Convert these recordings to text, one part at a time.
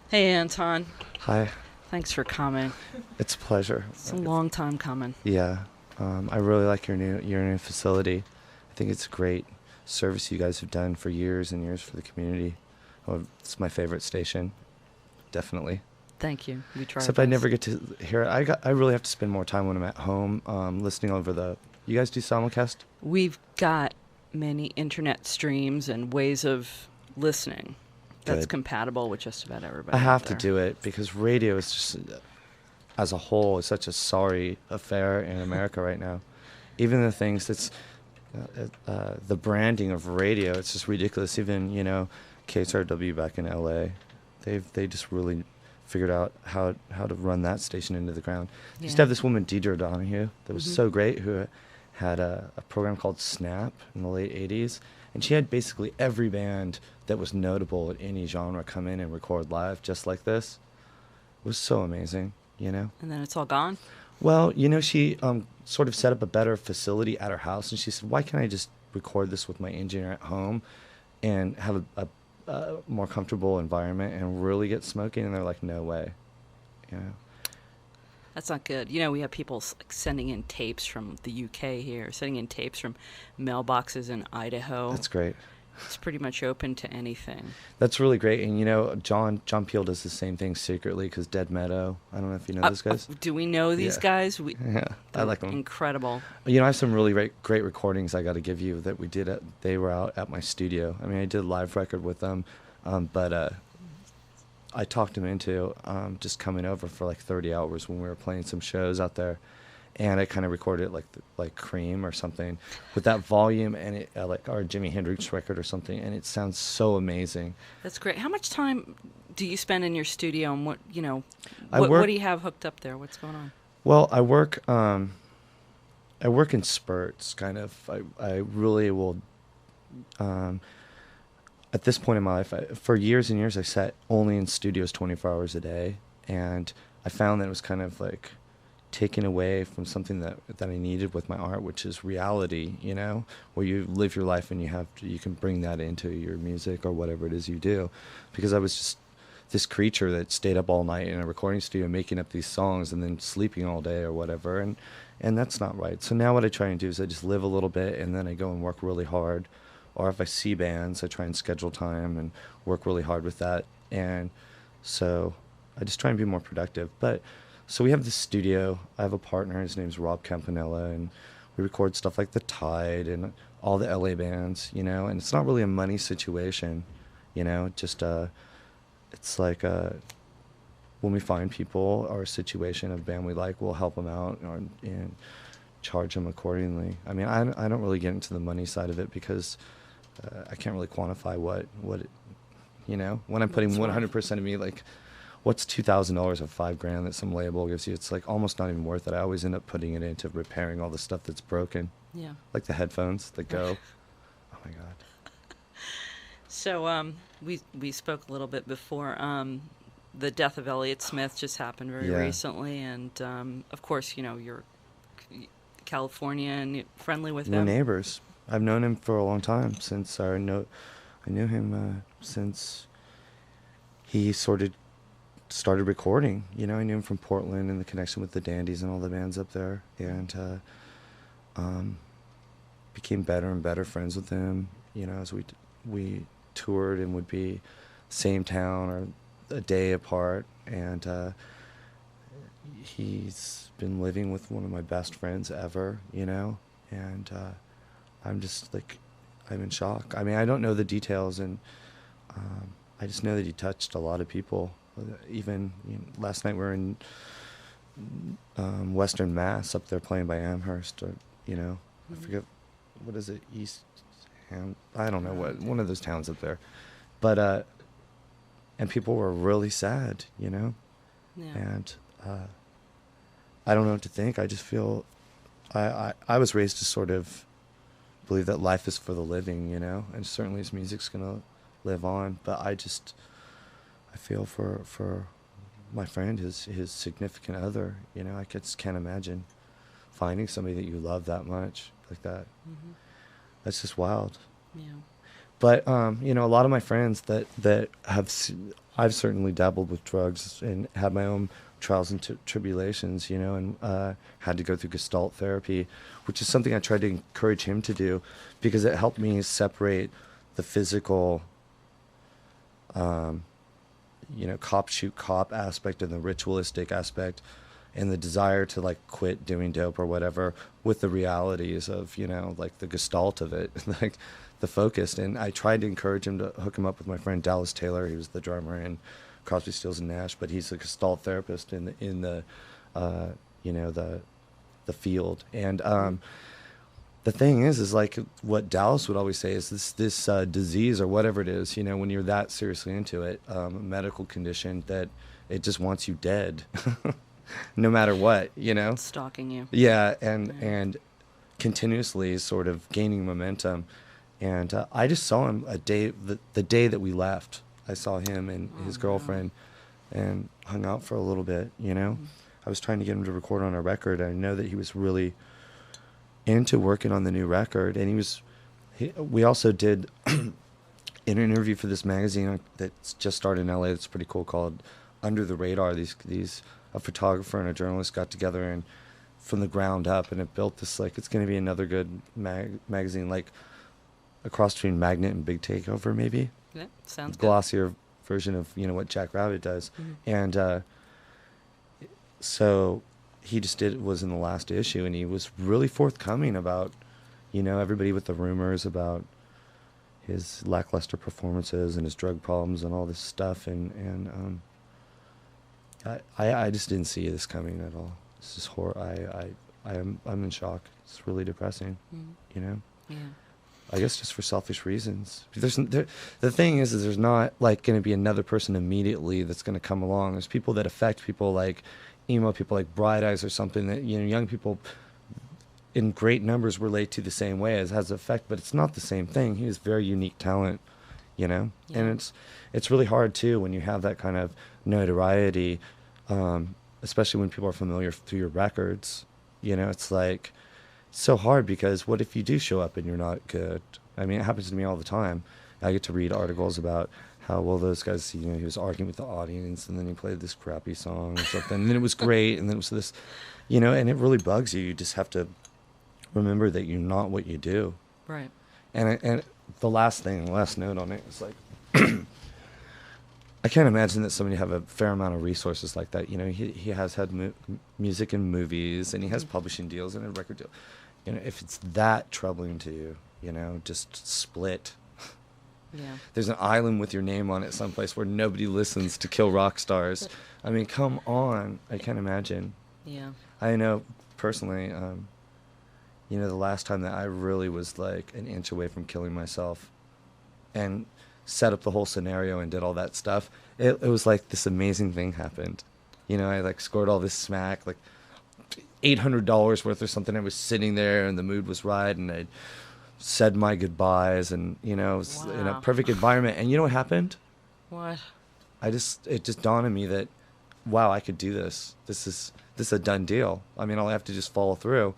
Hey, Anton. Hi, Thanks for coming. it's a pleasure. It's a long time coming. Yeah, I really like your new facility. I think it's a great service you guys have done for years and years for the community. Oh, it's my favorite station, definitely. Thank you. We try our Except I best. never get to hear it. I really have to spend more time when I'm at home, listening over the. You guys do simulcast? We've got many internet streams and ways of listening that's Good. compatible with just about I everybody out have to there. do it because radio is just, as a whole, is such a sorry affair in America right now. Even the things that's the branding of radio, it's just ridiculous. Even KSRW back in LA, they just really figured out how to run that station into the ground. They used to Yeah. have this woman Deidre Donahue that was Hmm. so great, who had a program called Snap in the late '80s, and she had basically every band that was notable in any genre come in and record live just like this. It was so amazing. And then it's all gone. Well, she sort of set up a better facility at her house, and she said, "Why can't I just record this with my engineer at home and have a more comfortable environment and really get smoking?" And they're like, "No way." You know, That's not good. We have people like sending in tapes from the UK here, sending in tapes from mailboxes in Idaho. that's great. It's pretty much open to anything. That's really great. And John Peel does the same thing secretly because Dead Meadow. I don't know if you know those guys. Do we know these Yeah, guys? yeah, I They're like them. incredible. I have some really great recordings I got to give you that we did. They were out at my studio. I mean, I did a live record with them, but I talked him into just coming over for like 30 hours when we were playing some shows out there, and I kind of recorded it like Cream or something, with that volume and it like our Jimi Hendrix record or something, and it sounds so amazing. That's great. How much time do you spend in your studio, and I what work do you have hooked up there? What's going on? well. I work in spurts, kind of. I really will. Um, at this point in my life, for years and years, I sat only in studios 24 hours a day, and I found that it was kind of like taken away from something that I needed with my art, which is reality. Where you live your life and you can bring that into your music or whatever it is you do, because I was just this creature that stayed up all night in a recording studio making up these songs and then sleeping all day or whatever, and that's not right. So now what I try and do is I just live a little bit and then I go and work really hard, or if I see bands, I try and schedule time and work really hard with that. And so I just try and be more productive. But so we have this studio. I have a partner. His name's Rob Campanella, and we record stuff like The Tide and all the LA bands, and it's not really a money situation, just it's like when we find people or a situation of a band we like, we'll help them out and charge them accordingly. I mean, I don't really get into the money side of it because I can't really quantify what it, when I'm putting What's worth? 100% of me, like, what's $2,000 of $5,000 that some label gives you? It's like almost not even worth it. I always end up putting it into repairing all the stuff that's broken, Yeah. like the headphones that go. Oh my God. So we spoke a little bit before. The death of Elliott Smith just happened very Yeah. recently, and of course, you're California and friendly with We're him. neighbors. I've known him for a long time since I knew him since he sort of started recording. I knew him from Portland and the connection with the Dandies and all the bands up there, and became better and better friends with him. As we toured and would be same town or a day apart, and he's been living with one of my best friends ever. And I'm just like, I'm in shock. I mean, I don't know the details, and I just know that he touched a lot of people. Even last night we were in Western Mass up there playing by Amherst, or I forget, what is it, East Ham? I don't know what, one of those towns up there, but and people were really sad, Yeah. and I don't know what to think. I just feel I was raised to sort of believe that life is for the living, and certainly his music's gonna live on. But I feel for my friend, his significant other. I just can't imagine finding somebody that you love that much like that. Hmm. That's just wild. Yeah. But you know, a lot of my friends that I've certainly dabbled with drugs and had my own trials and tribulations, you know, and had to go through Gestalt therapy, which is something I tried to encourage him to do because it helped me separate the physical, you know, cop shoot cop aspect and the ritualistic aspect and the desire to like quit doing dope or whatever with the realities of, you know, like the Gestalt of it, like the focus. And I tried to encourage him to hook him up with my friend Dallas Taylor. He was the drummer in Crosby, Stills and Nash, but he's a Gestalt therapist in the you know, the field. And the thing is like what Dallas would always say is this disease or whatever it is, you know, when you're that seriously into it, a medical condition that it just wants you dead, no matter what, you know, It's stalking you. yeah, and continuously sort of gaining momentum. And I just saw him the day that we left. I saw him and his girlfriend and hung out for a little bit, you know. I was trying to get him to record on a record. I know that he was really into working on the new record. And we also did an interview for this magazine that's just started in LA. It's pretty cool, called Under the Radar. A photographer and a journalist got together and from the ground up, and it built this, like, it's going to be another good magazine, like a cross between Magnet and Big Takeover, maybe. Yeah, sounds good. Glossier version of, you know, what Jack Rabbit does. And so he just was in the last issue, and he was really forthcoming about, you know, everybody with the rumors about his lackluster performances and his drug problems and all this stuff. And I just didn't see this coming at all. It's just I'm in shock. It's really depressing, you know? Yeah. I guess just for selfish reasons. The thing is there's not like going to be another person immediately that's going to come along. There's people that affect people, like emo people, like Bright Eyes or something, that, you know, young people in great numbers relate to the same way as has effect, but it's not the same thing. He has very unique talent, you know? Yeah. And it's really hard too when you have that kind of notoriety, especially when people are familiar through your records. You know, it's like so hard because what if you do show up and you're not good? I mean, it happens to me all the time. I get to read articles about how, well, those guys, you know, he was arguing with the audience and then he played this crappy song or something, and then it was great, and then it was this, you know, and it really bugs you. You just have to remember that you're not what you do. Right. And the last note on it is like, I can't imagine that somebody have a fair amount of resources like that. You know, he has had music and movies, and he has publishing deals and a record deal. You know, if it's that troubling to you, you know, just split. Yeah. There's an island with your name on it someplace where nobody listens to Kill Rock Stars. I mean, come on. I can't imagine. Yeah. I know personally, you know, the last time that I really was like an inch away from killing myself and set up the whole scenario and did all that stuff, it was like this amazing thing happened. You know, I like scored all this smack, like $800 worth or something. I was sitting there and the mood was right, and I said my goodbyes, and, you know, it was in a perfect environment. And you know what happened? What? It just dawned on me that, wow, I could do this. This is a done deal. I mean, all I have to just follow through.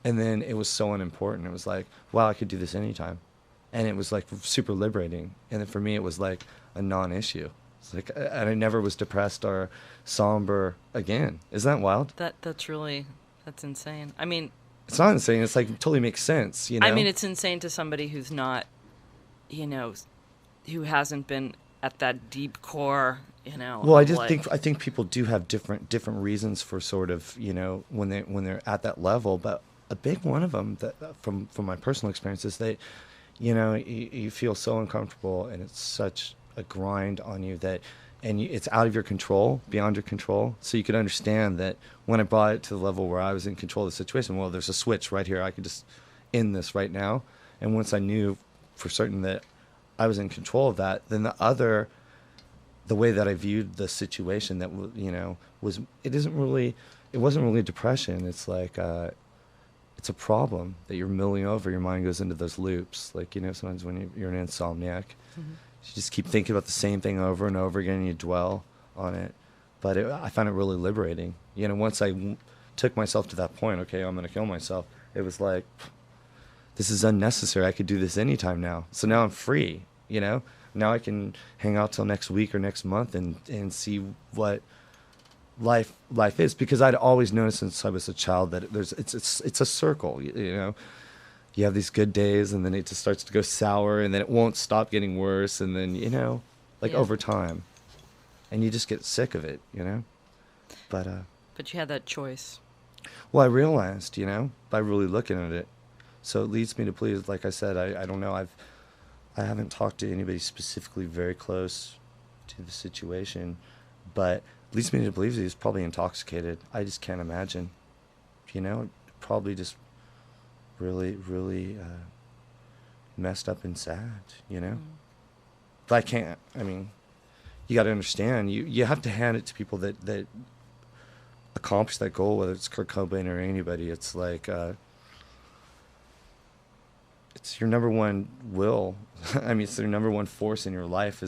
And then it was so unimportant. It was like, wow, I could do this anytime. And it was like super liberating. And then for me, it was like a non-issue. It's like, and I never was depressed or somber again. Isn't that wild? That's insane. I mean, it's not insane. It's like, it totally makes sense. You know? I mean, it's insane to somebody who's not, you know, who hasn't been at that deep core, you know. Well, I think people do have different reasons for sort of, you know, when they're at that level. But a big one of them, that from my personal experiences, they, you know, you feel so uncomfortable, and it's such a grind on you that, and it's out of your control, beyond your control. So you could understand that when I brought it to the level where I was in control of the situation, well, there's a switch right here. I could just end this right now. And once I knew for certain that I was in control of that, then the way that I viewed the situation, that, you know, it wasn't really depression. It's like, it's a problem that you're milling over. Your mind goes into those loops. Like, you know, sometimes when you're an insomniac, you just keep thinking about the same thing over and over again, and you dwell on it. But I found it really liberating. You know, once I took myself to that point, okay, I'm going to kill myself, it was like, this is unnecessary. I could do this anytime now. So now I'm free, you know? Now I can hang out till next week or next month and see what life is, because I'd always noticed since I was a child that it's a circle, you know? You have these good days, and then it just starts to go sour, and then it won't stop getting worse, and then, you know, like Yeah. over time. And you just get sick of it, you know? But you had that choice. well, I realized, you know, by really looking at it. So it leads me to believe, like I said, I don't know, I haven't talked to anybody specifically very close to the situation, but it leads me to believe that he was probably intoxicated. I just can't imagine, you know, probably just really, really messed up and sad, you know? But I can't, I mean, you got to understand, you have to hand it to people that accomplish that goal, whether it's Kurt Cobain or anybody. It's like, it's your number one will. I mean, it's their number one force in your life